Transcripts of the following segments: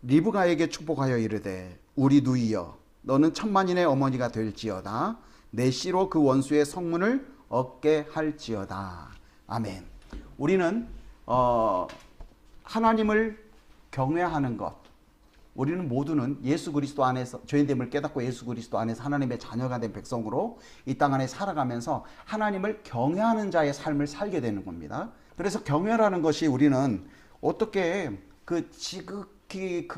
리브가에게 축복하여 이르되 우리 누이여 너는 천만인의 어머니가 될지어다. 내 씨로 그 원수의 성문을 얻게 할지어다. 아멘. 우리는 하나님을 경외하는 것, 우리는 모두는 예수 그리스도 안에서 죄인됨을 깨닫고 예수 그리스도 안에서 하나님의 자녀가 된 백성으로 이 땅 안에 살아가면서 하나님을 경외하는 자의 삶을 살게 되는 겁니다. 그래서 경외라는 것이 우리는 어떻게 그 지극히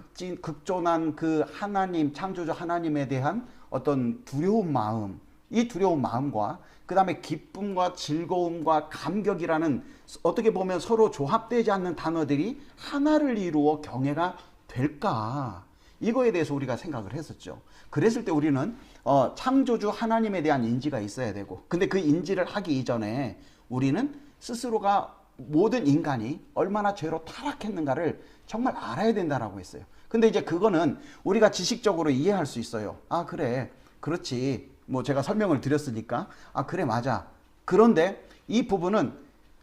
극존한 그 하나님, 창조주 하나님에 대한 어떤 두려운 마음, 이 두려운 마음과 그 다음에 기쁨과 즐거움과 감격이라는 어떻게 보면 서로 조합되지 않는 단어들이 하나를 이루어 경외가 될까? 이거에 대해서 우리가 생각을 했었죠. 그랬을 때 우리는 창조주 하나님에 대한 인지가 있어야 되고, 근데 그 인지를 하기 이전에 우리는 스스로가 모든 인간이 얼마나 죄로 타락했는가를 정말 알아야 된다라고 했어요. 근데 이제 그거는 우리가 지식적으로 이해할 수 있어요. 아, 그래. 그렇지. 뭐 제가 설명을 드렸으니까. 아, 그래, 맞아. 그런데 이 부분은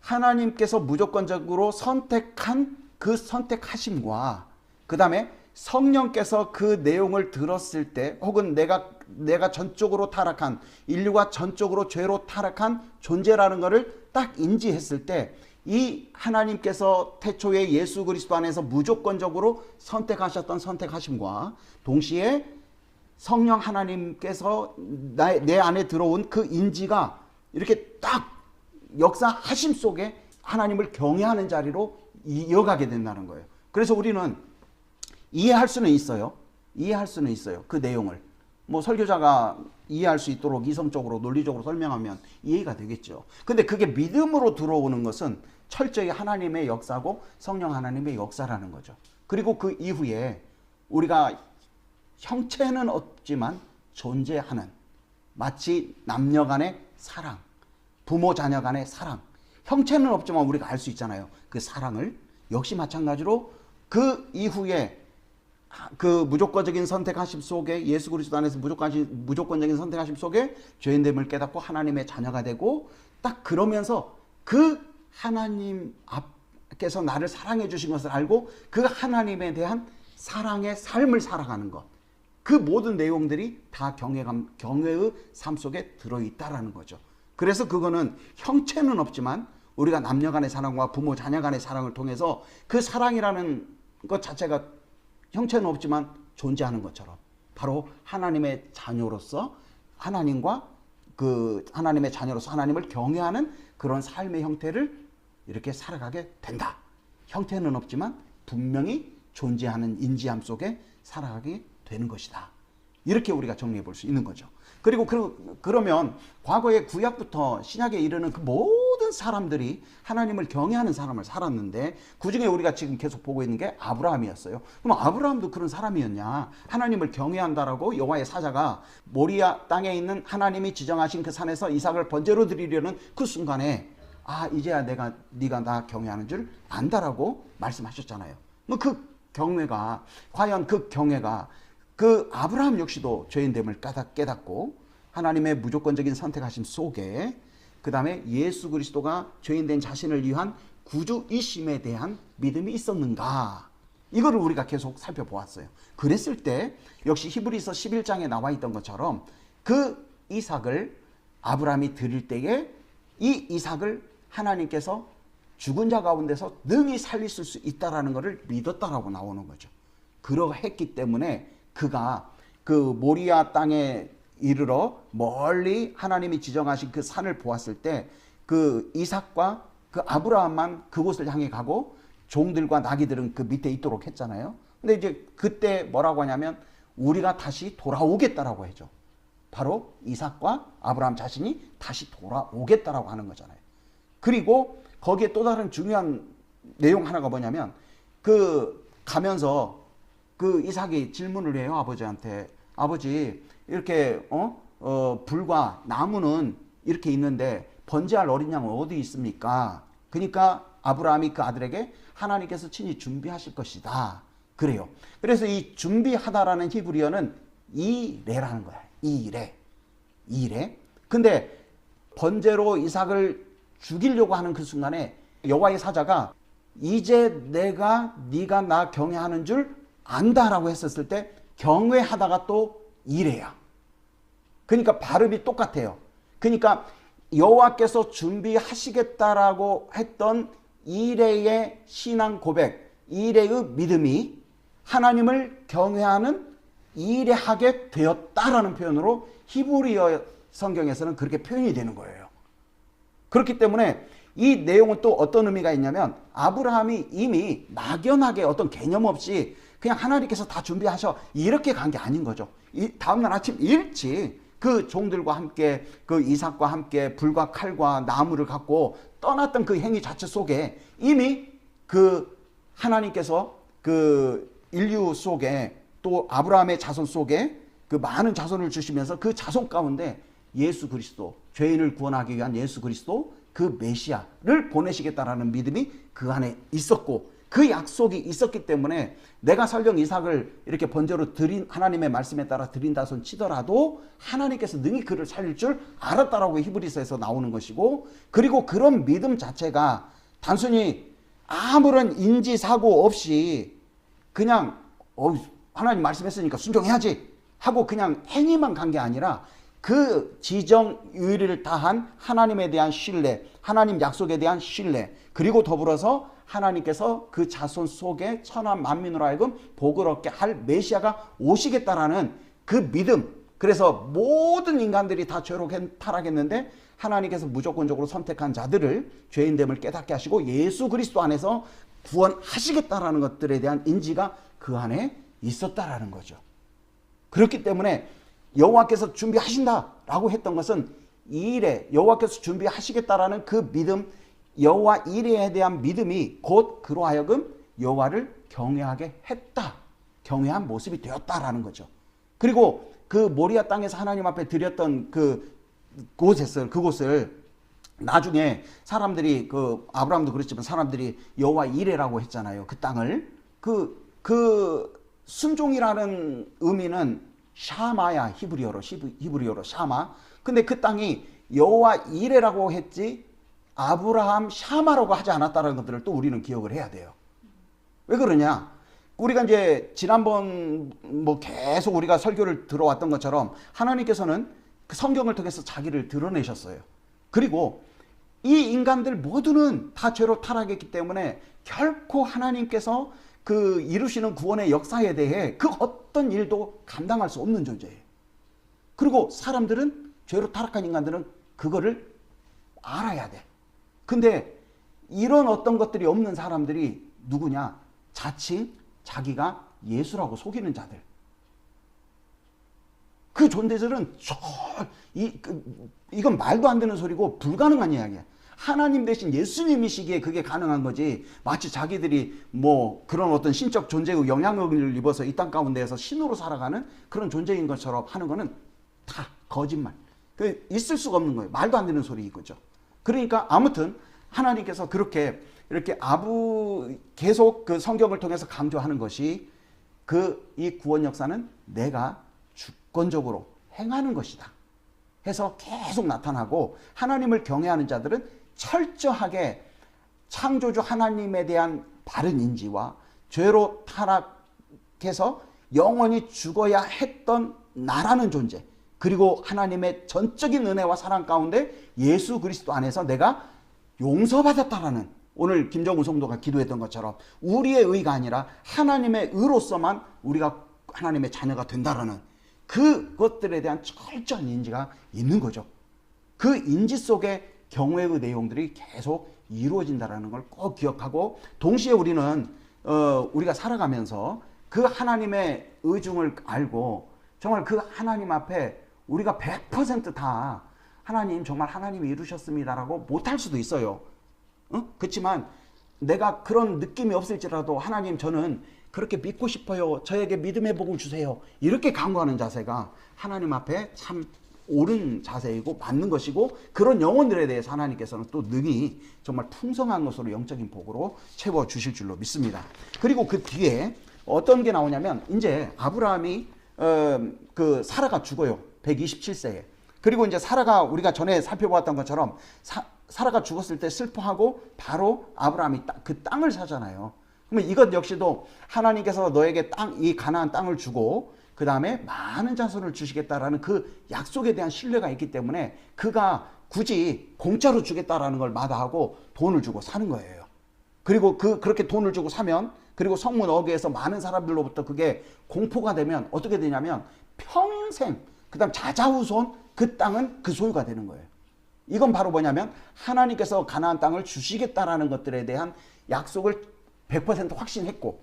하나님께서 무조건적으로 선택한 그 선택하심과 그 다음에 성령께서 그 내용을 들었을 때, 혹은 내가 전적으로 타락한, 인류가 전적으로 죄로 타락한 존재라는 것을 딱 인지했을 때, 이 하나님께서 태초에 예수 그리스도 안에서 무조건적으로 선택하셨던 선택하심과 동시에 성령 하나님께서 내 안에 들어온 그 인지가 이렇게 딱 역사하심 속에 하나님을 경외하는 자리로 이어가게 된다는 거예요. 그래서 우리는 이해할 수는 있어요. 이해할 수는 있어요. 그 내용을. 뭐 설교자가 이해할 수 있도록 이성적으로 논리적으로 설명하면 이해가 되겠죠. 근데 그게 믿음으로 들어오는 것은 철저히 하나님의 역사고 성령 하나님의 역사라는 거죠. 그리고 그 이후에 우리가 형체는 없지만 존재하는, 마치 남녀 간의 사랑, 부모 자녀 간의 사랑, 형체는 없지만 우리가 알 수 있잖아요. 그 사랑을 역시 마찬가지로 그 이후에 그 무조건적인 선택하심 속에, 예수 그리스도 안에서 무조건적인 선택하심 속에 죄인됨을 깨닫고 하나님의 자녀가 되고, 딱 그러면서 그 하나님 앞에서 나를 사랑해 주신 것을 알고 그 하나님에 대한 사랑의 삶을 살아가는 것, 그 모든 내용들이 다 경외의 삶 속에 들어있다라는 거죠. 그래서 그거는 형체는 없지만 우리가 남녀 간의 사랑과 부모 자녀 간의 사랑을 통해서 그 사랑이라는 것 자체가 형체는 없지만 존재하는 것처럼 바로 하나님의 자녀로서 하나님의 자녀로서 하나님을 경외하는 그런 삶의 형태를 이렇게 살아가게 된다. 형태는 없지만 분명히 존재하는 인지함 속에 살아가게 되는 것이다. 이렇게 우리가 정리해 볼 수 있는 거죠. 그리고 그러면 과거의 구약부터 신약에 이르는 그 모든 사람들이 하나님을 경외하는 삶을 살았는데, 그중에 우리가 지금 계속 보고 있는 게 아브라함이었어요. 그럼 아브라함도 그런 사람이었냐? 하나님을 경외한다라고 여호와의 사자가 모리아 땅에 있는 하나님이 지정하신 그 산에서 이삭을 번제로 드리려는 그 순간에, 아, 이제야 네가 나 경외하는 줄 안다라고 말씀하셨잖아요. 뭐 그 경외가, 과연 그 경외가 그 아브라함 역시도 죄인됨을 깨닫고 하나님의 무조건적인 선택하심 속에, 그 다음에 예수 그리스도가 죄인된 자신을 위한 구주이심에 대한 믿음이 있었는가, 이거를 우리가 계속 살펴보았어요. 그랬을 때 역시 히브리서 11장에 나와 있던 것처럼 그 이삭을 아브라함이 드릴 때에 이 이삭을 하나님께서 죽은 자 가운데서 능히 살리실 수 있다라는 것을 믿었다라고 나오는 거죠. 그러했기 때문에 그가 그 모리아 땅에 이르러 멀리 하나님이 지정하신 그 산을 보았을 때 그 이삭과 그 아브라함만 그곳을 향해 가고 종들과 나귀들은 그 밑에 있도록 했잖아요. 근데 이제 그때 뭐라고 하냐면 우리가 다시 돌아오겠다라고 하죠. 바로 이삭과 아브라함 자신이 다시 돌아오겠다라고 하는 거잖아요. 그리고 거기에 또 다른 중요한 내용 하나가 뭐냐면, 그 가면서 그 이삭이 질문을 해요, 아버지한테. 아버지, 이렇게 불과 나무는 이렇게 있는데 번제할 어린 양은 어디 있습니까? 그러니까 아브라함이 그 아들에게 하나님께서 친히 준비하실 것이다, 그래요. 그래서 이 준비하다라는 히브리어는 이레라는 거야. 이레. 근데 번제로 이삭을 죽이려고 하는 그 순간에 여호와의 사자가 이제 네가 나 경외하는 줄 안다라고 했었을 때 경외하다가 또 이래야. 그러니까 발음이 똑같아요. 그러니까 여호와께서 준비하시겠다라고 했던 이레의 신앙 고백, 이레의 믿음이 하나님을 경외하는 이레하게 되었다라는 표현으로 히브리어 성경에서는 그렇게 표현이 되는 거예요. 그렇기 때문에 이 내용은 또 어떤 의미가 있냐면 아브라함이 이미 막연하게 어떤 개념 없이 그냥 하나님께서 다 준비하셔 이렇게 간 게 아닌 거죠. 다음날 아침 일찍 그 종들과 함께 그 이삭과 함께 불과 칼과 나무를 갖고 떠났던 그 행위 자체 속에 이미 그 하나님께서 그 인류 속에 또 아브라함의 자손 속에 그 많은 자손을 주시면서 그 자손 가운데 예수 그리스도, 죄인을 구원하기 위한 예수 그리스도 그 메시아를 보내시겠다라는 믿음이 그 안에 있었고 그 약속이 있었기 때문에 내가 설령 이삭을 이렇게 번제로 드린 하나님의 말씀에 따라 드린다 손 치더라도 하나님께서 능히 그를 살릴 줄 알았다라고 히브리서에서 나오는 것이고, 그리고 그런 믿음 자체가 단순히 아무런 인지사고 없이 그냥 하나님 말씀했으니까 순종해야지 하고 그냥 행위만 간 게 아니라 그 지정의리를 다한 하나님에 대한 신뢰, 하나님 약속에 대한 신뢰, 그리고 더불어서 하나님께서 그 자손 속에 천한 만민으로 하여금 복을 얻게 할 메시아가 오시겠다라는 그 믿음. 그래서 모든 인간들이 다 죄로 타락했는데 하나님께서 무조건적으로 선택한 자들을 죄인됨을 깨닫게 하시고 예수 그리스도 안에서 구원하시겠다라는 것들에 대한 인지가 그 안에 있었다라는 거죠. 그렇기 때문에 여호와께서 준비하신다라고 했던 것은 이래, 여호와께서 준비하시겠다라는 그 믿음, 여호와 이래에 대한 믿음이 곧 그로 하여금 여호와를 경외하게 했다, 경외한 모습이 되었다라는 거죠. 그리고 그 모리아 땅에서 하나님 앞에 드렸던 그곳을 나중에 사람들이 그 아브라함도 그랬지만 사람들이 여호와 이레라고 했잖아요. 그 땅을 그 순종이라는 의미는 샤마야, 히브리어로 샤마. 근데 그 땅이 여호와 이레라고 했지 아브라함 샤마라고 하지 않았다는 것들을 또 우리는 기억을 해야 돼요. 왜 그러냐? 우리가 이제 지난번 계속 우리가 설교를 들어왔던 것처럼 하나님께서는 그 성경을 통해서 자기를 드러내셨어요. 그리고 이 인간들 모두는 다 죄로 타락했기 때문에 결코 하나님께서 그 이루시는 구원의 역사에 대해 그 어떤 일도 감당할 수 없는 존재예요. 그리고 사람들은, 죄로 타락한 인간들은 그거를 알아야 돼. 근데 이런 어떤 것들이 없는 사람들이 누구냐? 자칭 자기가 예수라고 속이는 자들. 그 존재들은 이건 말도 안 되는 소리고 불가능한 이야기야. 하나님 대신 예수님이시기에 그게 가능한 거지. 마치 자기들이 그런 어떤 신적 존재의 영향력을 입어서 이 땅 가운데에서 신으로 살아가는 그런 존재인 것처럼 하는 거는 다 거짓말. 있을 수가 없는 거예요. 말도 안 되는 소리인 거죠. 그러니까 아무튼 하나님께서 그렇게 이렇게 계속 그 성경을 통해서 강조하는 것이 이 구원 역사는 내가 주권적으로 행하는 것이다 해서 계속 나타나고, 하나님을 경외하는 자들은 철저하게 창조주 하나님에 대한 바른 인지와 죄로 타락해서 영원히 죽어야 했던 나라는 존재, 그리고 하나님의 전적인 은혜와 사랑 가운데 예수 그리스도 안에서 내가 용서받았다라는, 오늘 김정우 성도가 기도했던 것처럼 우리의 의가 아니라 하나님의 의로서만 우리가 하나님의 자녀가 된다라는 그것들에 대한 철저한 인지가 있는 거죠. 그 인지 속에 경외의 내용들이 계속 이루어진다는 걸 꼭 기억하고, 동시에 우리는 우리가 살아가면서 그 하나님의 의중을 알고 정말 그 하나님 앞에 우리가 100% 다 하나님 정말 하나님이 이루셨습니다라고 못할 수도 있어요. 그렇지만 내가 그런 느낌이 없을지라도 하나님 저는 그렇게 믿고 싶어요. 저에게 믿음의 복을 주세요. 이렇게 간구하는 자세가 하나님 앞에 참 옳은 자세이고 맞는 것이고, 그런 영혼들에 대해서 하나님께서는 또 능히 정말 풍성한 것으로 영적인 복으로 채워주실 줄로 믿습니다. 그리고 그 뒤에 어떤 게 나오냐면 이제 아브라함이 그 사라가 죽어요. 127세에. 그리고 이제 사라가 우리가 전에 살펴보았던 것처럼 사라가 죽었을 때 슬퍼하고 바로 아브라함이 그 땅을 사잖아요. 그러면 이것 역시도 하나님께서 너에게 이 가나안 땅을 주고 그 다음에 많은 자손을 주시겠다라는 그 약속에 대한 신뢰가 있기 때문에 그가 굳이 공짜로 주겠다라는 걸 마다하고 돈을 주고 사는 거예요. 그리고 그렇게 돈을 주고 사면, 그리고 성문 어귀에서 많은 사람들로부터 그게 공포가 되면 어떻게 되냐면 평생, 그 다음 자자후손 그 땅은 그 소유가 되는 거예요. 이건 바로 뭐냐면 하나님께서 가나안 땅을 주시겠다라는 것들에 대한 약속을 100% 확신했고,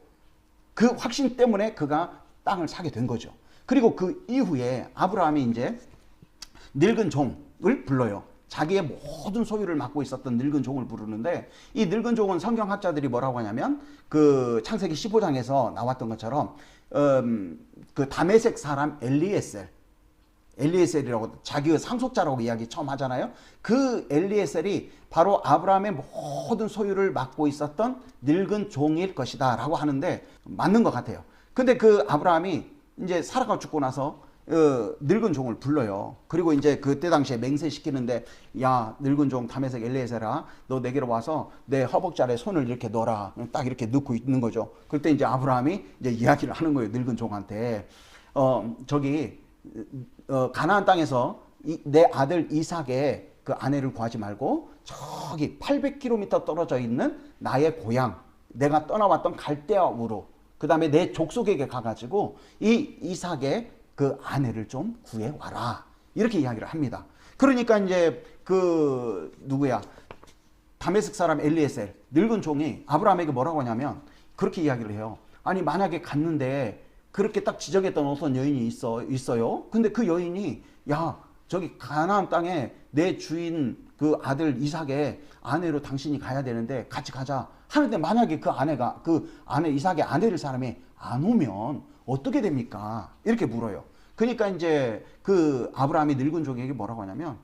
그 확신 때문에 그가 땅을 사게 된 거죠. 그리고 그 이후에 아브라함이 이제 늙은 종을 불러요. 자기의 모든 소유를 맡고 있었던 늙은 종을 부르는데, 이 늙은 종은 성경학자들이 뭐라고 하냐면 그 창세기 15장에서 나왔던 것처럼 그 다메섹 사람 엘리에셀이라고 자기의 상속자라고 이야기 처음 하잖아요. 그 엘리에셀이 바로 아브라함의 모든 소유를 맡고 있었던 늙은 종일 것이다 라고 하는데 맞는 것 같아요. 근데 그 아브라함이 이제 사라가 죽고 나서 늙은 종을 불러요. 그리고 이제 그때 당시에 맹세시키는데, 야 늙은 종 다메섹 엘리에셀아, 너 내게로 와서 내 허벅지 아래 손을 이렇게 넣어라. 딱 이렇게 넣고 있는 거죠. 그때 이제 아브라함이 이제 이야기를 하는 거예요. 늙은 종한테 가나안 땅에서 내 아들 이삭의 그 아내를 구하지 말고 저기 800km 떨어져 있는 나의 고향, 내가 떠나왔던 갈대아 우르, 그 다음에 내 족속에게 가가지고 이 이삭의 그 아내를 좀 구해와라. 이렇게 이야기를 합니다. 그러니까 이제 다메섹 사람 엘리에셀, 늙은 종이 아브라함에게 뭐라고 하냐면 그렇게 이야기를 해요. 아니 만약에 갔는데 그렇게 딱 지정했던 어떤 여인이 있어요. 근데 그 여인이, 야 저기 가나안 땅에 내 주인 그 아들 이삭의 아내로 당신이 가야 되는데 같이 가자 하는데, 만약에 그 아내 이삭의 아내를 사람이 안 오면 어떻게 됩니까? 이렇게 물어요. 그러니까 이제 그 아브라함이 늙은 종에게 뭐라고 하냐면,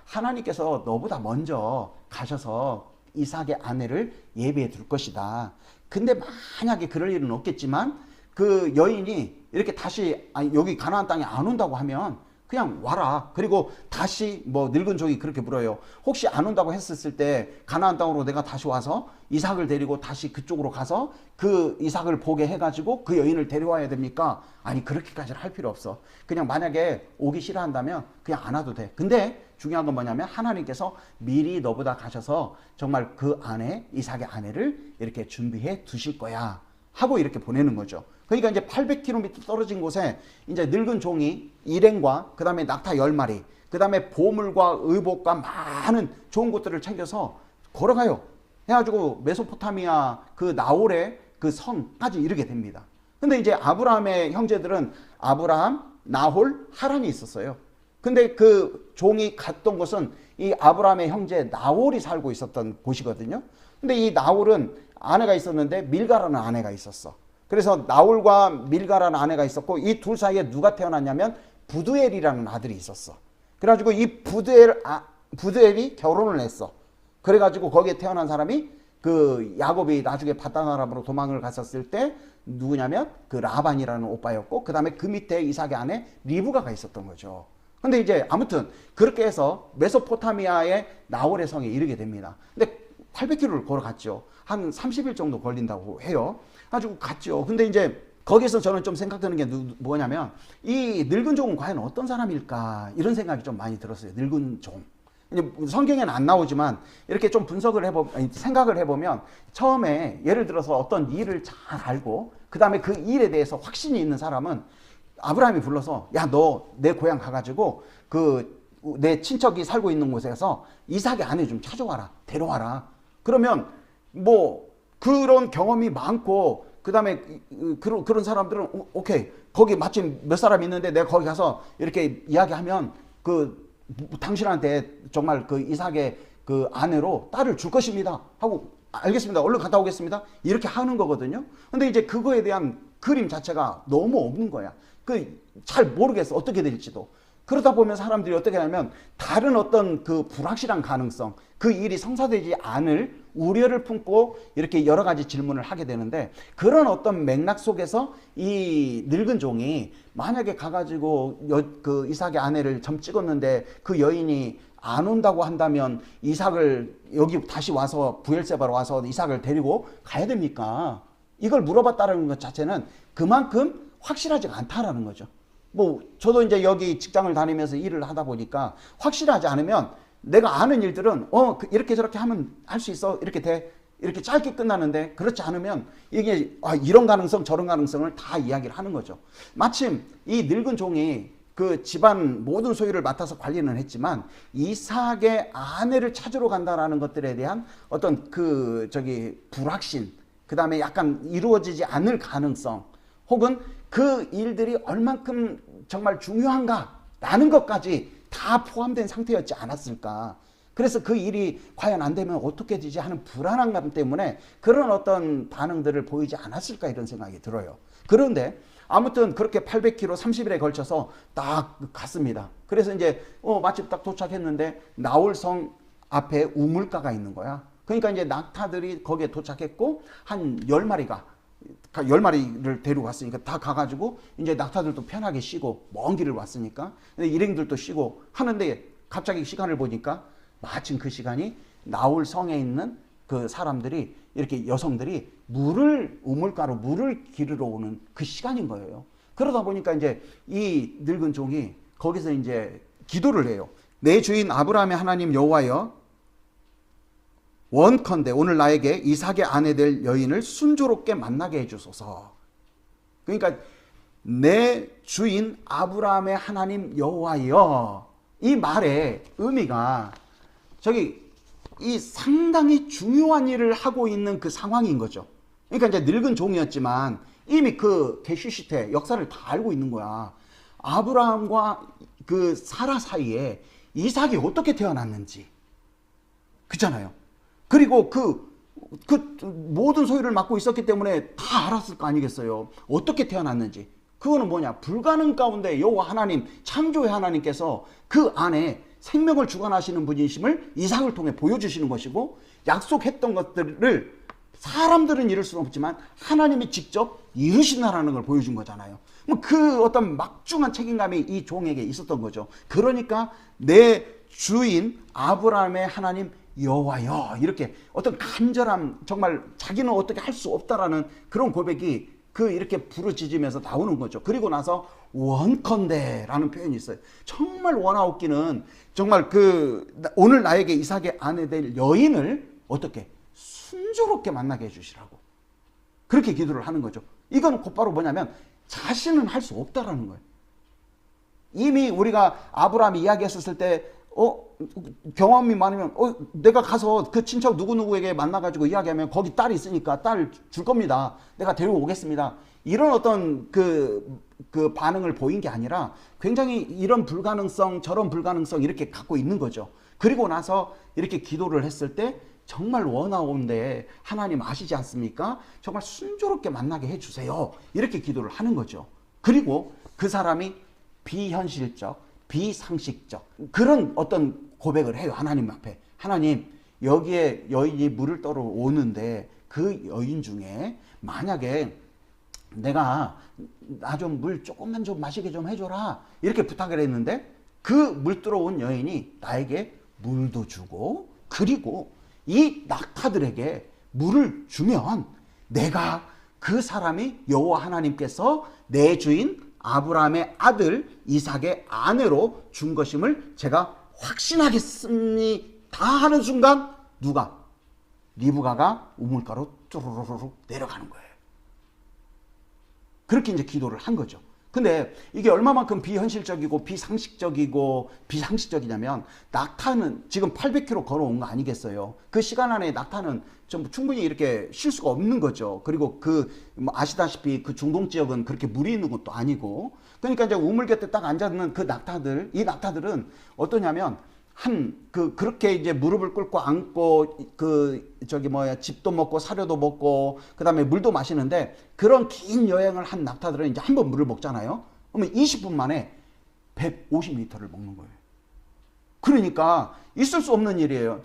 하나님께서 너보다 먼저 가셔서 이삭의 아내를 예비해 둘 것이다. 근데 만약에 그럴 일은 없겠지만 그 여인이 이렇게 다시 여기 가나안 땅에 안 온다고 하면 그냥 와라. 그리고 다시 늙은 종이 그렇게 물어요. 혹시 안 온다고 했었을 때 가나안 땅으로 내가 다시 와서 이삭을 데리고 다시 그쪽으로 가서 그 이삭을 보게 해가지고 그 여인을 데려와야 됩니까? 아니 그렇게까지는 할 필요 없어. 그냥 만약에 오기 싫어한다면 그냥 안 와도 돼. 근데 중요한 건 뭐냐면 하나님께서 미리 너보다 가셔서 정말 그 이삭의 아내를 이렇게 준비해 두실 거야 하고 이렇게 보내는 거죠. 그러니까 이제 800km 떨어진 곳에 이제 늙은 종이 일행과 그 다음에 낙타 10마리, 그 다음에 보물과 의복과 많은 좋은 것들을 챙겨서 걸어가요. 해가지고 메소포타미아 그 나홀의 그 성까지 이르게 됩니다. 근데 이제 아브라함의 형제들은 아브라함, 나홀, 하란이 있었어요. 근데 그 종이 갔던 곳은 이 아브라함의 형제 나홀이 살고 있었던 곳이거든요. 근데 이 나홀은 아내가 있었는데 밀가라는 아내가 있었어. 그래서 나홀과 밀가라는 아내가 있었고, 이 둘 사이에 누가 태어났냐면 부두엘이라는 아들이 있었어. 그래가지고 이 부두엘이 결혼을 했어. 그래가지고 거기에 태어난 사람이 그 야곱이 나중에 바단 아람으로 도망을 갔었을 때 누구냐면 그 라반이라는 오빠였고, 그 다음에 그 밑에 이삭의 아내 리브가가 있었던 거죠. 근데 이제 아무튼 그렇게 해서 메소포타미아의 나홀의 성에 이르게 됩니다. 근데 800km를 걸어갔죠. 한 30일 정도 걸린다고 해요. 가지고 갔죠. 근데 이제 거기서 저는 좀 생각드는 게 뭐냐면, 이 늙은 종은 과연 어떤 사람일까 이런 생각이 좀 많이 들었어요. 늙은 종. 성경에는 안 나오지만 이렇게 좀 생각을 해보면, 처음에 예를 들어서 어떤 일을 잘 알고 그 다음에 그 일에 대해서 확신이 있는 사람은 아브라함이 불러서, 야 너 내 고향 가가지고 내 친척이 살고 있는 곳에서 이삭의 아내 좀 찾아와라, 데려와라. 그러면 그런 경험이 많고 그 다음에 그런 사람들은 오케이, 거기 마침 몇 사람 있는데 내가 거기 가서 이렇게 이야기하면 당신한테 정말 그 이삭의 그 아내로 딸을 줄 것입니다 하고, 알겠습니다, 얼른 갔다 오겠습니다, 이렇게 하는 거거든요. 근데 이제 그거에 대한 그림 자체가 너무 없는 거야. 잘 모르겠어, 어떻게 될지도. 그러다 보면 사람들이 어떻게 하냐면 다른 어떤 그 불확실한 가능성, 그 일이 성사되지 않을 우려를 품고 이렇게 여러 가지 질문을 하게 되는데, 그런 어떤 맥락 속에서 이 늙은 종이 만약에 가가지고 그 이삭의 아내를 점 찍었는데 그 여인이 안 온다고 한다면 이삭을 여기 다시 와서 부엘세바로 와서 이삭을 데리고 가야 됩니까? 이걸 물어봤다는 것 자체는 그만큼 확실하지가 않다라는 거죠. 뭐 저도 이제 여기 직장을 다니면서 일을 하다 보니까 확실하지 않으면 내가 아는 일들은 이렇게 저렇게 하면 할 수 있어, 이렇게 돼, 이렇게 짧게 끝나는데, 그렇지 않으면 이게 이런 가능성 저런 가능성을 다 이야기를 하는 거죠. 마침 이 늙은 종이 그 집안 모든 소유를 맡아서 관리는 했지만 이삭의 아내를 찾으러 간다라는 것들에 대한 어떤 불확신, 그 다음에 약간 이루어지지 않을 가능성, 혹은 그 일들이 얼만큼 정말 중요한가라는 것까지 다 포함된 상태였지 않았을까. 그래서 그 일이 과연 안 되면 어떻게 되지 하는 불안함 때문에 그런 어떤 반응들을 보이지 않았을까, 이런 생각이 들어요. 그런데 아무튼 그렇게 800km 30일에 걸쳐서 딱 갔습니다. 그래서 이제 마침 딱 도착했는데 나홀성 앞에 우물가가 있는 거야. 그러니까 이제 낙타들이 거기에 도착했고 한 10마리를 데리고 갔으니까 다 가가지고 이제 낙타들도 편하게 쉬고, 먼 길을 왔으니까 일행들도 쉬고 하는데, 갑자기 시간을 보니까 마침 그 시간이 나홀성에 있는 그 사람들이, 이렇게 여성들이 우물가로 물을 기르러 오는 그 시간인 거예요. 그러다 보니까 이제 이 늙은 종이 거기서 이제 기도를 해요. 내 주인 아브라함의 하나님 여호와여, 원컨대 오늘 나에게 이삭의 아내 될 여인을 순조롭게 만나게 해주소서. 그러니까 내 주인 아브라함의 하나님 여호와여, 이 말의 의미가 이 상당히 중요한 일을 하고 있는 그 상황인 거죠. 그러니까 이제 늙은 종이었지만 이미 그 게슈시테 역사를 다 알고 있는 거야. 아브라함과 그 사라 사이에 이삭이 어떻게 태어났는지, 그렇잖아요. 그리고 그 모든 소유를 맡고 있었기 때문에 다 알았을 거 아니겠어요. 어떻게 태어났는지. 그거는 뭐냐, 불가능 가운데 여호와 하나님, 창조의 하나님께서 그 안에 생명을 주관하시는 분이심을 이삭을 통해 보여주시는 것이고, 약속했던 것들을 사람들은 이룰 수는 없지만 하나님이 직접 이루신다라는 걸 보여준 거잖아요. 그 어떤 막중한 책임감이 이 종에게 있었던 거죠. 그러니까 내 주인 아브라함의 하나님 여호와여, 이렇게 어떤 간절함, 정말 자기는 어떻게 할 수 없다라는 그런 고백이 이렇게 부르짖으면서 나오는 거죠. 그리고 나서 원컨대라는 표현이 있어요. 정말 원하옵기는 정말 오늘 나에게 이삭의 아내 될 여인을 어떻게 순조롭게 만나게 해주시라고, 그렇게 기도를 하는 거죠. 이건 곧바로 뭐냐면 자신은 할 수 없다라는 거예요. 이미 우리가 아브라함이 이야기했었을 때 경험이 많으면 내가 가서 그 친척 누구누구에게 만나가지고 이야기하면 거기 딸이 있으니까 딸 줄 겁니다, 내가 데려오겠습니다, 이런 어떤 그 반응을 보인 게 아니라 굉장히 이런 불가능성 저런 불가능성 이렇게 갖고 있는 거죠. 그리고 나서 이렇게 기도를 했을 때 정말 원하온데 하나님 아시지 않습니까? 정말 순조롭게 만나게 해주세요, 이렇게 기도를 하는 거죠. 그리고 그 사람이 비현실적, 비상식적 그런 어떤 고백을 해요. 하나님 앞에. 하나님, 여기에 여인이 물을 떠러 오는데 그 여인 중에 만약에 내가 나 좀 물 조금만 좀 마시게 좀 해줘라, 이렇게 부탁을 했는데 그 물 들어온 여인이 나에게 물도 주고, 그리고 이 낙타들에게 물을 주면 내가 그 사람이 여호와 하나님께서 내 주인 아브라함의 아들 이삭의 아내로 준 것임을 제가 확신하겠습니다 하는 순간 리브가가 우물가로 쭈루루루 내려가는 거예요. 그렇게 이제 기도를 한 거죠. 근데 이게 얼마만큼 비현실적이고 비상식적이냐면, 낙타는 지금 800km 걸어온 거 아니겠어요. 그 시간 안에 낙타는 좀 충분히 이렇게 쉴 수가 없는 거죠. 그리고 아시다시피 그 중동 지역은 그렇게 물이 있는 것도 아니고, 그러니까 이제 우물 곁에 딱 앉아있는 이 낙타들은 어떠냐면 그렇게 이제 무릎을 꿇고 앉고 집도 먹고 사료도 먹고 그다음에 물도 마시는데, 그런 긴 여행을 한 낙타들은 이제 한 번 물을 먹잖아요. 그러면 20분 만에 150리터를 먹는 거예요. 그러니까 있을 수 없는 일이에요.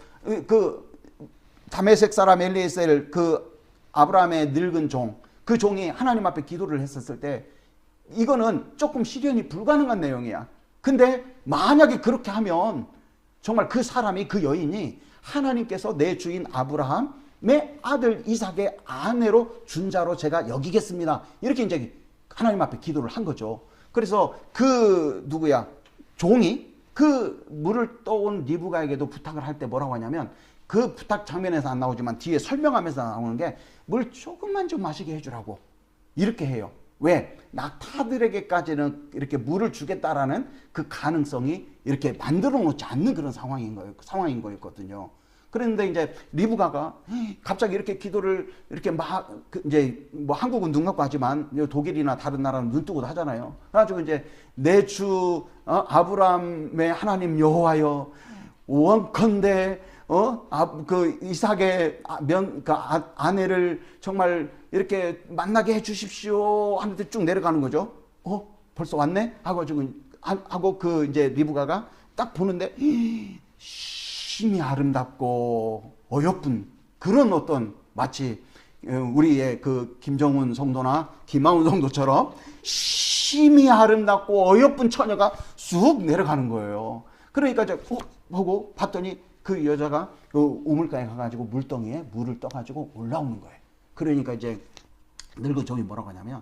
다메섹 사람 엘리에셀 그 아브라함의 늙은 종, 그 종이 하나님 앞에 기도를 했었을 때 이거는 조금 실현이 불가능한 내용이야. 근데 만약에 그렇게 하면 정말 그 사람이, 그 여인이 하나님께서 내 주인 아브라함의 아들 이삭의 아내로 준 자로 제가 여기겠습니다. 이렇게 이제 하나님 앞에 기도를 한 거죠. 그래서 그 누구야? 종이 그 물을 떠온 리브가에게도 부탁을 할 때 뭐라고 하냐면, 그 부탁 장면에서 안 나오지만 뒤에 설명하면서 나오는 게 물 조금만 좀 마시게 해주라고 이렇게 해요. 왜? 낙타들에게까지는 이렇게 물을 주겠다라는 그 가능성이 이렇게 만들어 놓지 않는 그런 상황인 거였거든요. 그런데 이제 리브가가 갑자기 이렇게 기도를 이렇게 막 이제 뭐 한국은 눈 감고 하지만 독일이나 다른 나라는 눈 뜨고도 하잖아요. 그래가지고 이제 내 주 아브라함의 하나님 여호와여, 원컨대 그 이삭의 아내를 정말 이렇게 만나게 해주십시오 하는데 쭉 내려가는 거죠. 벌써 왔네? 하고 그 이제 리브가가 딱 보는데 심히 아름답고 어여쁜 그런 어떤 마치 우리의 그 김정은 성도나 김하운 성도처럼 심히 아름답고 어여쁜 처녀가 쑥 내려가는 거예요. 그러니까 이제 보고 봤더니 그 여자가 그 우물가에 가가지고 물덩이에 물을 떠가지고 올라오는 거예요. 그러니까 이제 늙은 종이 뭐라고 하냐면,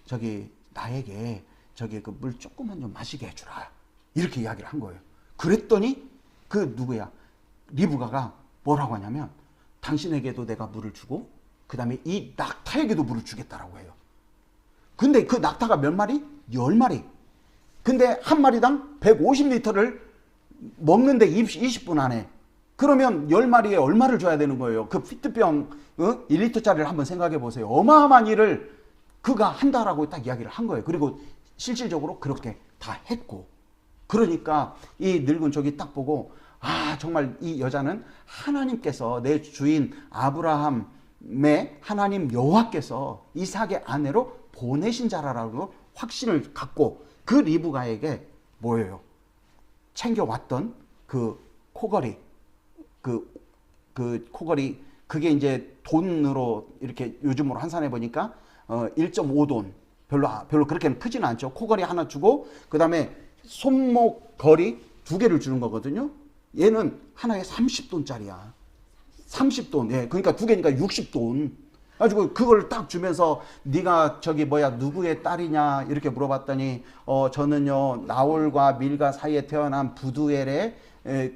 저기 나에게 저기 그 물 조금만 좀 마시게 해주라, 이렇게 이야기를 한 거예요. 그랬더니 그 누구야? 리브가가 뭐라고 하냐면, 당신에게도 내가 물을 주고 그 다음에 이 낙타에게도 물을 주겠다라고 해요. 근데 그 낙타가 몇 마리? 10마리. 근데 한 마리당 150리터를 먹는데 20분 안에. 그러면 10마리에 얼마를 줘야 되는 거예요? 그 피트병 1리터짜리를 한번 생각해 보세요. 어마어마한 일을 그가 한다라고 딱 이야기를 한 거예요. 그리고 실질적으로 그렇게 다 했고. 그러니까 이 늙은 족이 딱 보고, 정말 이 여자는 하나님께서 내 주인 아브라함의 하나님 여호와께서 이삭의 아내로 보내신 자라라고 확신을 갖고 그 리브가에게 뭐예요? 챙겨왔던 그 코걸이, 그 코걸이, 그게 이제 돈으로 이렇게 요즘으로 환산해 보니까 1.5돈, 별로 그렇게는 크지는 않죠. 코걸이 하나 주고 그 다음에 손목 거리 2개를 주는 거거든요. 얘는 하나에 30돈짜리야. 30돈. 예, 그러니까 2개니까 60돈. 가지고 그걸 딱 주면서 네가 저기 누구의 딸이냐 이렇게 물어봤더니 저는요 나홀과 밀가 사이에 태어난 부두엘의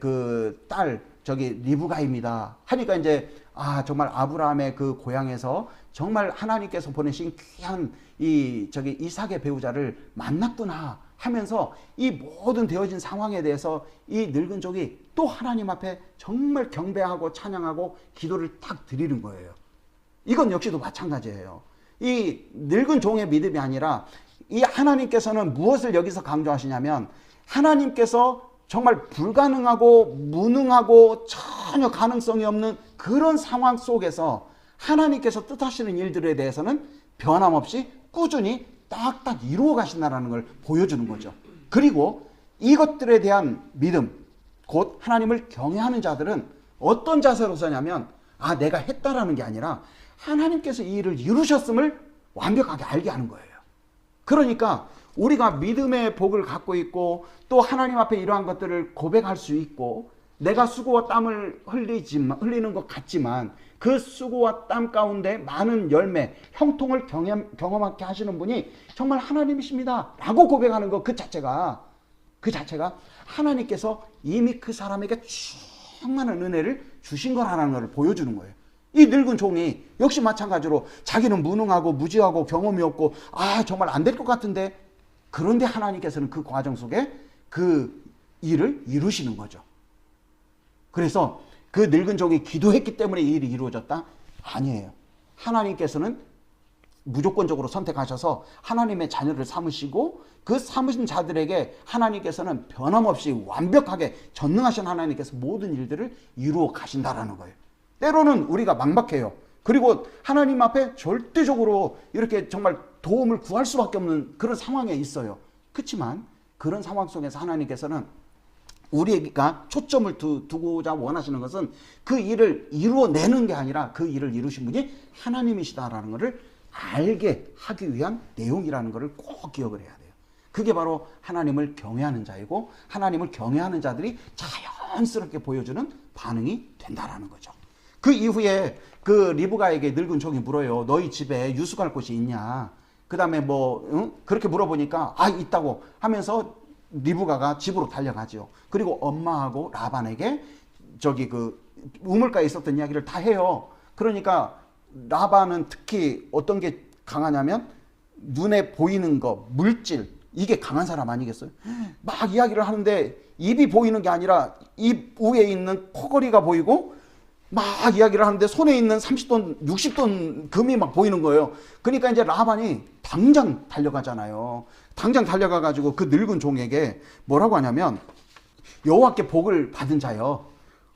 그 딸 저기 리브가입니다 하니까 이제 정말 아브라함의 그 고향에서 정말 하나님께서 보내신 귀한 이 저기 이삭의 배우자를 만났구나 하면서 이 모든 되어진 상황에 대해서 이 늙은 족이 또 하나님 앞에 정말 경배하고 찬양하고 기도를 딱 드리는 거예요. 이건 역시도 마찬가지예요. 이 늙은 종의 믿음이 아니라 이 하나님께서는 무엇을 여기서 강조하시냐면, 하나님께서 정말 불가능하고 무능하고 전혀 가능성이 없는 그런 상황 속에서 하나님께서 뜻하시는 일들에 대해서는 변함없이 꾸준히 딱딱 이루어 가신다는 걸 보여주는 거죠. 그리고 이것들에 대한 믿음, 곧 하나님을 경외하는 자들은 어떤 자세로 서냐면, 내가 했다라는 게 아니라 하나님께서 이 일을 이루셨음을 완벽하게 알게 하는 거예요. 그러니까 우리가 믿음의 복을 갖고 있고 또 하나님 앞에 이러한 것들을 고백할 수 있고, 내가 수고와 땀을 흘리는 것 같지만 그 수고와 땀 가운데 많은 열매, 형통을 경험하게 하시는 분이 정말 하나님이십니다 라고 고백하는 것 그 자체가 하나님께서 이미 그 사람에게 충만한 은혜를 주신 거라는 것을 보여주는 거예요. 이 늙은 종이 역시 마찬가지로 자기는 무능하고 무지하고 경험이 없고 정말 안 될 것 같은데, 그런데 하나님께서는 그 과정 속에 그 일을 이루시는 거죠. 그래서 그 늙은 종이 기도했기 때문에 이 일이 이루어졌다? 아니에요. 하나님께서는 무조건적으로 선택하셔서 하나님의 자녀를 삼으시고 그 삼으신 자들에게 하나님께서는 변함없이 완벽하게 전능하신 하나님께서 모든 일들을 이루어 가신다라는 거예요. 때로는 우리가 막막해요. 그리고 하나님 앞에 절대적으로 이렇게 정말 도움을 구할 수밖에 없는 그런 상황에 있어요. 그렇지만 그런 상황 속에서 하나님께서는 우리가 초점을 두고자 원하시는 것은 그 일을 이루어내는 게 아니라 그 일을 이루신 분이 하나님이시다라는 것을 알게 하기 위한 내용이라는 것을 꼭 기억을 해야 돼요. 그게 바로 하나님을 경외하는 자이고 하나님을 경외하는 자들이 자연스럽게 보여주는 반응이 된다라는 거죠. 그 이후에 그 리브가에게 늙은 종이 물어요. 너희 집에 유수 갈 곳이 있냐? 그 다음에 그렇게 물어보니까 있다고 하면서 리브가가 집으로 달려가죠. 그리고 엄마하고 라반에게 저기 그 우물가에 있었던 이야기를 다 해요. 그러니까 라반은 특히 어떤 게 강하냐면 눈에 보이는 거, 물질, 이게 강한 사람 아니겠어요? 막 이야기를 하는데 입이 보이는 게 아니라 입 위에 있는 코걸이가 보이고 막 이야기를 하는데 손에 있는 30돈, 60돈 금이 막 보이는 거예요. 그러니까 이제 라반이 당장 달려가잖아요. 당장 달려가가지고 그 늙은 종에게 뭐라고 하냐면 여호와께 복을 받은 자여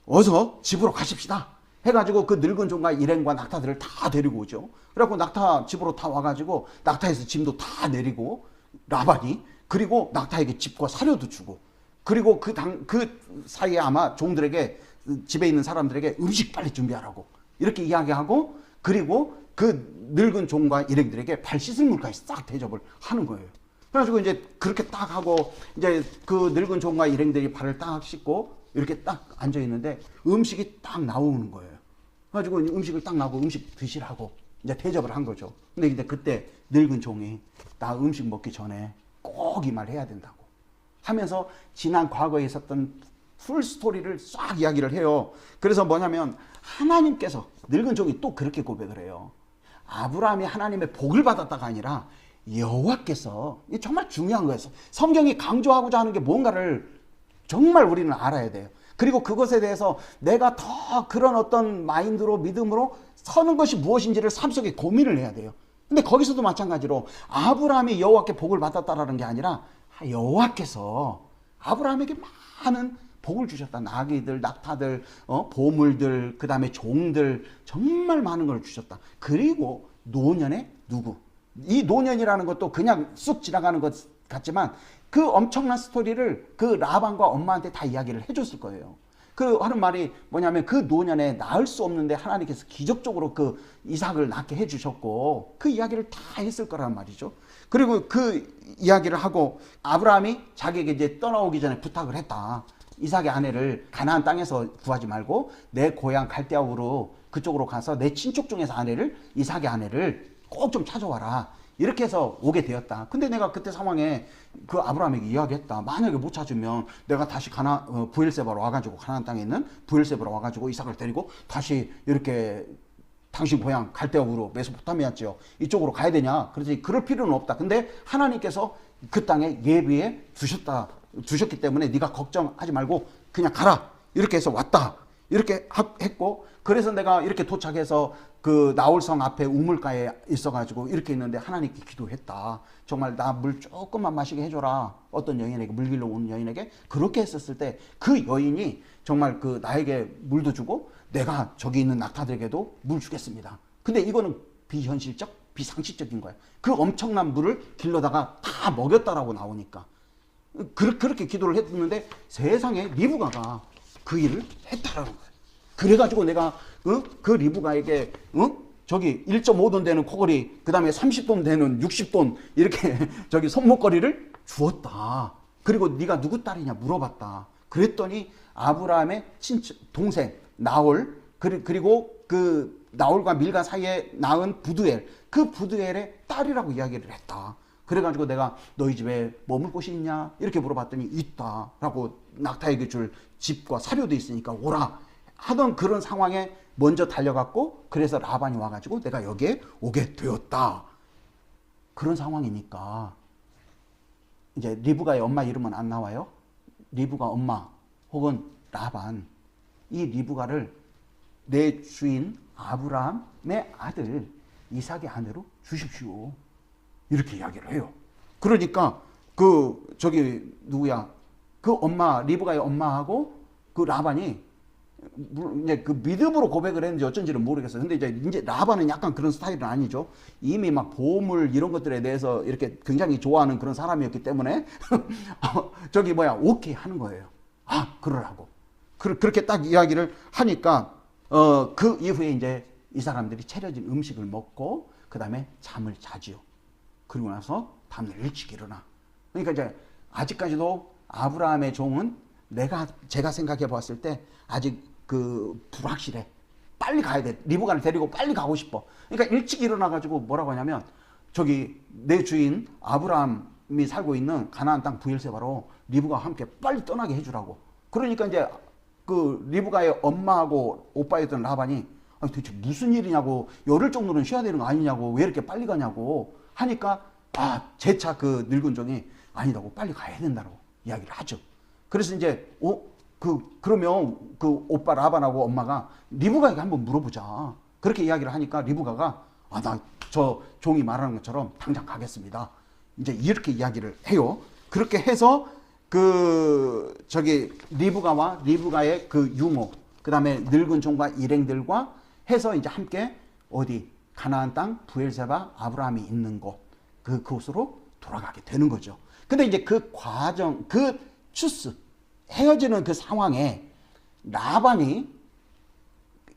어서 집으로 가십시다 해가지고 그 늙은 종과 일행과 낙타들을 다 데리고 오죠. 그래갖고 낙타 집으로 다 와가지고 낙타에서 짐도 다 내리고 라반이 그리고 낙타에게 집과 사료도 주고 그리고 그 사이에 아마 종들에게 집에 있는 사람들에게 음식 빨리 준비하라고 이렇게 이야기하고 그리고 그 늙은 종과 일행들에게 발 씻을 물까지 싹 대접을 하는 거예요. 그래가지고 이제 그렇게 딱 하고 이제 그 늙은 종과 일행들이 발을 딱 씻고 이렇게 딱 앉아 있는데 음식이 딱 나오는 거예요. 그래가지고 음식을 딱 나오고 음식 드시라고 이제 대접을 한 거죠. 근데 그때 늙은 종이 나 음식 먹기 전에 꼭 이 말 해야 된다고 하면서 지난 과거에 있었던 풀 스토리를 싹 이야기를 해요. 그래서 뭐냐면 하나님께서 늙은 종이 또 그렇게 고백을 해요. 아브라함이 하나님의 복을 받았다가 아니라 여호와께서 이게 정말 중요한 거예요. 성경이 강조하고자 하는 게 뭔가를 정말 우리는 알아야 돼요. 그리고 그것에 대해서 내가 더 그런 어떤 마인드로 믿음으로 서는 것이 무엇인지를 삶 속에 고민을 해야 돼요. 근데 거기서도 마찬가지로 아브라함이 여호와께 복을 받았다라는 게 아니라 여호와께서 아브라함에게 많은 복을 주셨다. 나귀들, 낙타들, 보물들, 그 다음에 종들 정말 많은 걸 주셨다. 그리고 노년에 누구? 이 노년이라는 것도 그냥 쑥 지나가는 것 같지만 그 엄청난 스토리를 그 라반과 엄마한테 다 이야기를 해줬을 거예요. 그 하는 말이 뭐냐면 그 노년에 낳을 수 없는데 하나님께서 기적적으로 그 이삭을 낳게 해주셨고 그 이야기를 다 했을 거란 말이죠. 그리고 그 이야기를 하고 아브라함이 자기에게 이제 떠나오기 전에 부탁을 했다. 이삭의 아내를 가나안 땅에서 구하지 말고 내 고향 갈대아우로 그쪽으로 가서 내 친족 중에서 이삭의 아내를 꼭 좀 찾아와라. 이렇게 해서 오게 되었다. 근데 내가 그때 상황에 그 아브라함에게 이야기했다. 만약에 못 찾으면 내가 다시 부엘세바로 와가지고 가나안 땅에 있는 부엘세바로 와가지고 이삭을 데리고 다시 이렇게 당신 고향 갈대아우로 메소포타미아죠. 이쪽으로 가야 되냐. 그래서 그럴 필요는 없다. 근데 하나님께서 그 땅에 예비해 주셨기 때문에 네가 걱정하지 말고 그냥 가라. 이렇게 해서 왔다. 이렇게 했고 그래서 내가 이렇게 도착해서 그 나홀성 앞에 우물가에 있어가지고 이렇게 있는데 하나님께 기도했다. 정말 나 물 조금만 마시게 해줘라. 어떤 여인에게 물 길러 오는 여인에게 그렇게 했었을 때 그 여인이 정말 그 나에게 물도 주고 내가 저기 있는 낙타들에게도 물 주겠습니다. 근데 이거는 비현실적, 비상식적인 거야. 그 엄청난 물을 길러다가 다 먹였다라고 나오니까 그렇게 기도를 했는데 세상에 리브가가 그 일을 했다라는 거야. 그래가지고 내가 그 리브가에게 저기 1.5돈 되는 코걸이 그 다음에 30돈 되는 60돈 이렇게 저기 손목걸이를 주었다. 그리고 네가 누구 딸이냐 물어봤다. 그랬더니 아브라함의 동생 나홀 그리고 그 나홀과 밀가 사이에 낳은 부두엘 그 부두엘의 딸이라고 이야기를 했다. 그래가지고 내가 너희 집에 머물 곳이 있냐 이렇게 물어봤더니 있다라고 낙타에게 줄 집과 사료도 있으니까 오라 하던 그런 상황에 먼저 달려갔고 그래서 라반이 와가지고 내가 여기에 오게 되었다. 그런 상황이니까 이제 리브가의 엄마 이름은 안 나와요. 리브가 엄마 혹은 라반 이 리브가를 내 주인 아브라함의 아들 이삭의 아내로 주십시오. 이렇게 이야기를 해요. 그러니까 저기 누구야 그 엄마 리브가의 엄마하고 그 라반이 이제 그 믿음으로 고백을 했는지 어쩐지는 모르겠어요. 근데 이제 라반은 약간 그런 스타일은 아니죠. 이미 막 보물 이런 것들에 대해서 이렇게 굉장히 좋아하는 그런 사람이었기 때문에 오케이 하는 거예요. 그러라고. 그렇게 딱 이야기를 하니까 그 이후에 이제 이 사람들이 차려진 음식을 먹고 그 다음에 잠을 자지요. 그리고 나서 다음날 일찍 일어나. 그러니까 이제 아직까지도 아브라함의 종은 제가 생각해 봤을 때 아직 불확실해. 빨리 가야 돼. 리브가를 데리고 빨리 가고 싶어. 그러니까 일찍 일어나가지고 뭐라고 하냐면 저기 내 주인 아브라함이 살고 있는 가나안 땅 브엘세바로 리브가와 함께 빨리 떠나게 해주라고. 그러니까 이제 리브가의 엄마하고 오빠였던 라반이 도대체 무슨 일이냐고, 열흘 정도는 쉬어야 되는 거 아니냐고, 왜 이렇게 빨리 가냐고 하니까 재차 늙은 종이 아니라고, 빨리 가야 된다고 이야기를 하죠. 그래서 이제 그러면 오빠 라반하고 엄마가 리브가에게 한번 물어보자. 그렇게 이야기를 하니까 리브가가 나 저 종이 말하는 것처럼 당장 가겠습니다. 이제 이렇게 이야기를 해요. 그렇게 해서 리브가와 리브가의 유모, 그 다음에 늙은 종과 일행들과 해서 이제 함께 가나안 땅 브엘세바 아브라함이 있는 그곳으로 돌아가게 되는 거죠. 근데 이제 그 과정, 헤어지는 그 상황에 라반이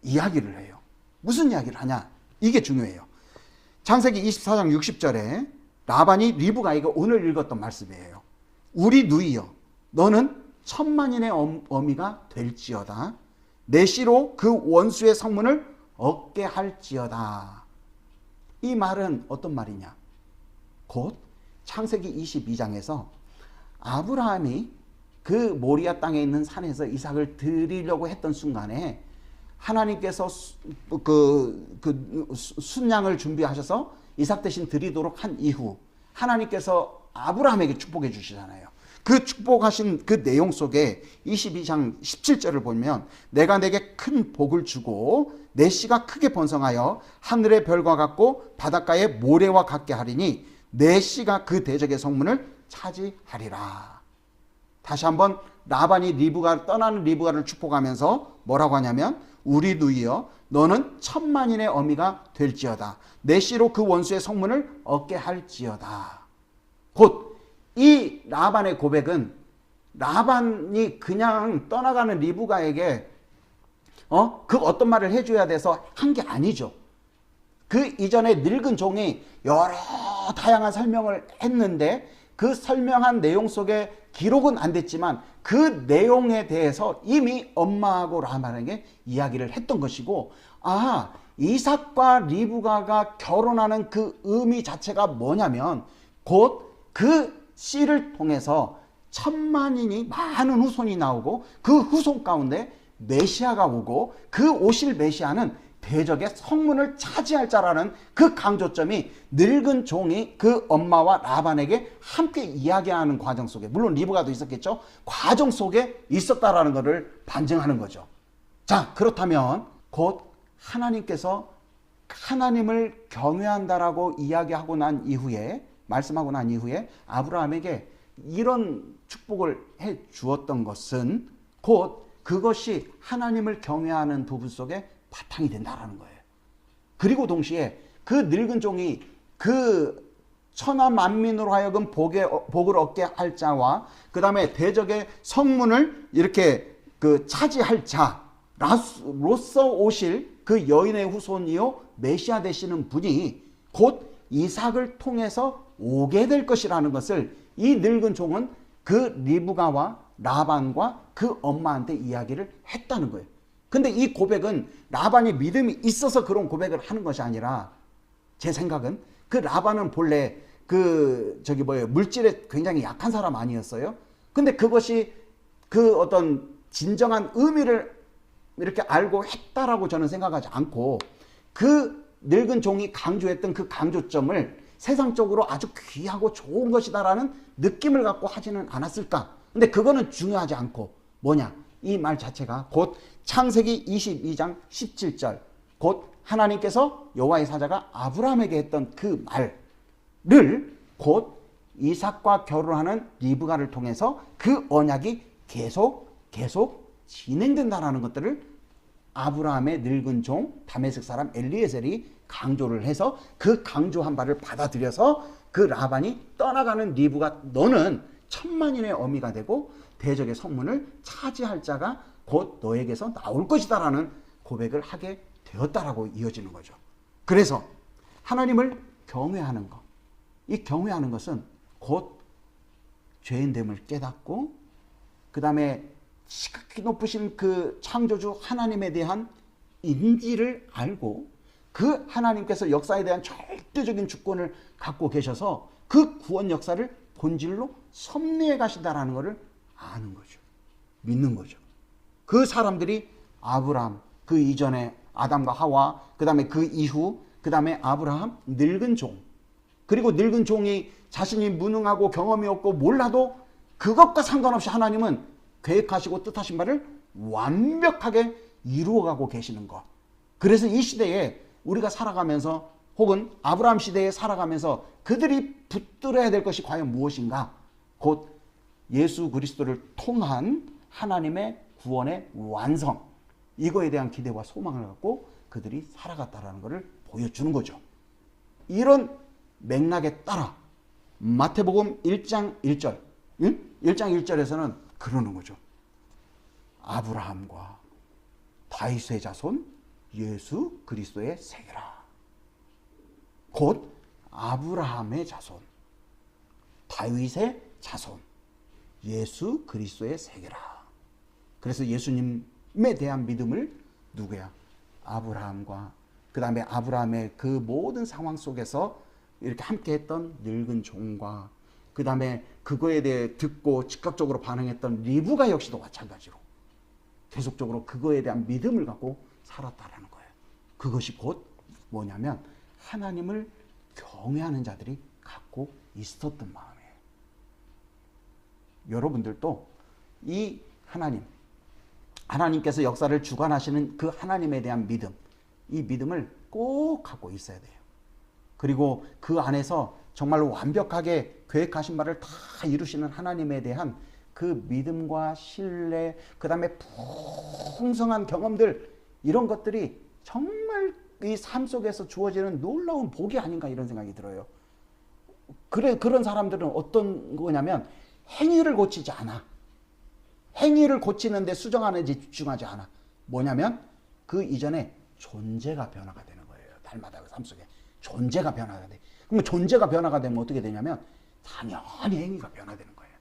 이야기를 해요. 무슨 이야기를 하냐? 이게 중요해요. 창세기 24장 60절에 라반이 리브가에게 오늘 읽었던 말씀이에요. 우리 누이여, 너는 천만인의 어미가 될지어다. 내 씨로 그 원수의 성문을 얻게 할지어다. 이 말은 어떤 말이냐? 곧 창세기 22장에서 아브라함이 모리아 땅에 있는 산에서 이삭을 드리려고 했던 순간에 하나님께서 순양을 준비하셔서 이삭 대신 드리도록 한 이후 하나님께서 아브라함에게 축복해 주시잖아요. 그 축복하신 그 내용 속에 22장 17절을 보면 내가 내게 큰 복을 주고 내 씨가 크게 번성하여 하늘의 별과 같고 바닷가의 모래와 같게 하리니 내 씨가 그 대적의 성문을 차지하리라. 다시 한번 라반이 떠나는 리브가를 축복하면서 뭐라고 하냐면 우리 누이여, 너는 천만인의 어미가 될지어다. 내 씨로 그 원수의 성문을 얻게 할지어다. 곧 이 라반의 고백은 라반이 그냥 떠나가는 리브가에게 어떤 말을 해줘야 돼서 한 게 아니죠. 그 이전에 늙은 종이 여러 다양한 설명을 했는데 그 설명한 내용 속에 기록은 안 됐지만 그 내용에 대해서 이미 엄마하고 라반에게 이야기를 했던 것이고, 이삭과 리브가가 결혼하는 그 의미 자체가 뭐냐면 곧 그 씨를 통해서 천만인이 많은 후손이 나오고 그 후손 가운데 메시아가 오고 그 오실 메시아는 대적의 성문을 차지할 자라는 그 강조점이 늙은 종이 그 엄마와 라반에게 함께 이야기하는 과정 속에, 물론 리브가도 있었겠죠, 과정 속에 있었다라는 것을 반증하는 거죠. 자, 그렇다면 곧 하나님께서 하나님을 경외한다라고 이야기하고 난 이후에, 말씀하고 난 이후에 아브라함에게 이런 축복을 해 주었던 것은 곧 그것이 하나님을 경외하는 부분 속에 바탕이 된다라는 거예요. 그리고 동시에 그 늙은 종이 그 천하 만민으로 하여금 복을 얻게 할 자와 그 다음에 대적의 성문을 이렇게 차지할 자로서 오실 그 여인의 후손이요 메시아 되시는 분이 곧 이삭을 통해서 오게 될 것이라는 것을 이 늙은 종은 그 리브가와 라반과 그 엄마한테 이야기를 했다는 거예요. 근데 이 고백은 라반이 믿음이 있어서 그런 고백을 하는 것이 아니라, 제 생각은 그 라반은 본래 물질에 굉장히 약한 사람 아니었어요? 근데 그것이 그 어떤 진정한 의미를 이렇게 알고 했다라고 저는 생각하지 않고 그 늙은 종이 강조했던 그 강조점을 세상적으로 아주 귀하고 좋은 것이다라는 느낌을 갖고 하지는 않았을까? 근데 그거는 중요하지 않고 뭐냐? 이 말 자체가 곧 창세기 22장 17절, 곧 하나님께서 여호와의 사자가 아브라함에게 했던 그 말을 곧 이삭과 결혼하는 리브가를 통해서 그 언약이 계속 진행된다라는 것들을 아브라함의 늙은 종 다메섹 사람 엘리에셀이 강조를 해서 그 강조한 바를 받아들여서 그 라반이 떠나가는 리브가 너는 천만인의 어미가 되고 대적의 성문을 차지할 자가 곧 너에게서 나올 것이다라는 고백을 하게 되었다라고 이어지는 거죠. 그래서 하나님을 경외하는 것, 이 경외하는 것은 곧 죄인됨을 깨닫고 그 다음에 지극히 높으신 그 창조주 하나님에 대한 인지를 알고 그 하나님께서 역사에 대한 절대적인 주권을 갖고 계셔서 그 구원 역사를 본질로 섭리해 가신다라는 것을 아는 거죠. 믿는 거죠. 그 사람들이 아브라함, 그 이전에 아담과 하와, 그 다음에 그 이후, 그 다음에 아브라함, 늙은 종, 그리고 늙은 종이 자신이 무능하고 경험이 없고 몰라도 그것과 상관없이 하나님은 계획하시고 뜻하신 바를 완벽하게 이루어가고 계시는 것. 그래서 이 시대에 우리가 살아가면서 혹은 아브라함 시대에 살아가면서 그들이 붙들어야 될 것이 과연 무엇인가? 곧 예수 그리스도를 통한 하나님의 구원의 완성, 이거에 대한 기대와 소망을 갖고 그들이 살아갔다라는 것을 보여주는 거죠. 이런 맥락에 따라 마태복음 1장 1절 1장 1절에서는 그러는 거죠. 아브라함과 다윗의 자손 예수 그리스도의 세계라. 곧 아브라함의 자손 다윗의 자손 예수 그리스도의 세계라. 그래서 예수님에 대한 믿음을 누구야? 아브라함과 그 다음에 아브라함의 그 모든 상황 속에서 이렇게 함께 했던 늙은 종과 그 다음에 그거에 대해 듣고 즉각적으로 반응했던 리브가 역시도 마찬가지로 계속적으로 그거에 대한 믿음을 갖고 살았다라는 거예요. 그것이 곧 뭐냐면 하나님을 경외하는 자들이 갖고 있었던 마음이에요. 여러분들도 이 하나님께서 역사를 주관하시는 그 하나님에 대한 믿음, 이 믿음을 꼭 갖고 있어야 돼요. 그리고 그 안에서 정말로 완벽하게 계획하신 바를 다 이루시는 하나님에 대한 그 믿음과 신뢰, 그 다음에 풍성한 경험들, 이런 것들이 정말 이 삶 속에서 주어지는 놀라운 복이 아닌가 이런 생각이 들어요. 그런 사람들은 어떤 거냐면 행위를 고치지 않아. 행위를 고치는데 수정하는데 집중하지 않아. 뭐냐면 그 이전에 존재가 변화가 되는 거예요. 날마다 그 삶 속에 존재가 변화가 돼. 그러면 존재가 변화가 되면 어떻게 되냐면 당연히 행위가 변화되는 거예요.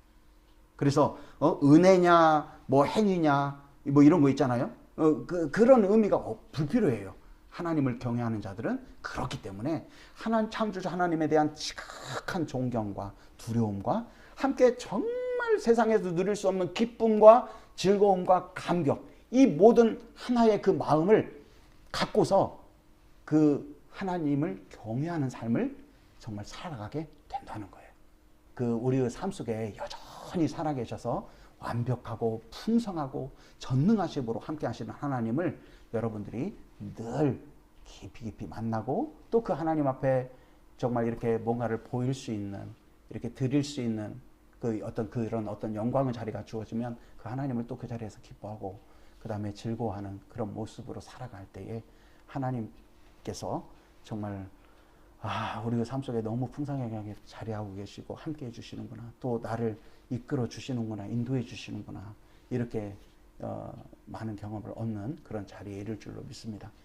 그래서 은혜냐 뭐 행위냐 뭐 이런 거 있잖아요. 그런 의미가 불필요해요. 하나님을 경외하는 자들은 그렇기 때문에 창조주 하나님에 대한 지극한 존경과 두려움과 함께 정말 세상에서 누릴 수 없는 기쁨과 즐거움과 감격, 이 모든 하나의 그 마음을 갖고서 그 하나님을 경외하는 삶을 정말 살아가게 된다는 거예요. 그 우리의 삶 속에 여전히 살아계셔서 완벽하고 풍성하고 전능하심으로 함께 하시는 하나님을 여러분들이 늘 깊이 만나고 또 그 하나님 앞에 정말 이렇게 뭔가를 보일 수 있는, 이렇게 드릴 수 있는 그런 어떤 영광의 자리가 주어지면 그 하나님을 또 그 자리에서 기뻐하고 그 다음에 즐거워하는 그런 모습으로 살아갈 때에 하나님께서 정말 우리 삶 속에 너무 풍성하게 자리하고 계시고 함께 해주시는구나, 또 나를 이끌어 주시는구나, 인도해 주시는구나, 이렇게 많은 경험을 얻는 그런 자리에 이를 줄로 믿습니다.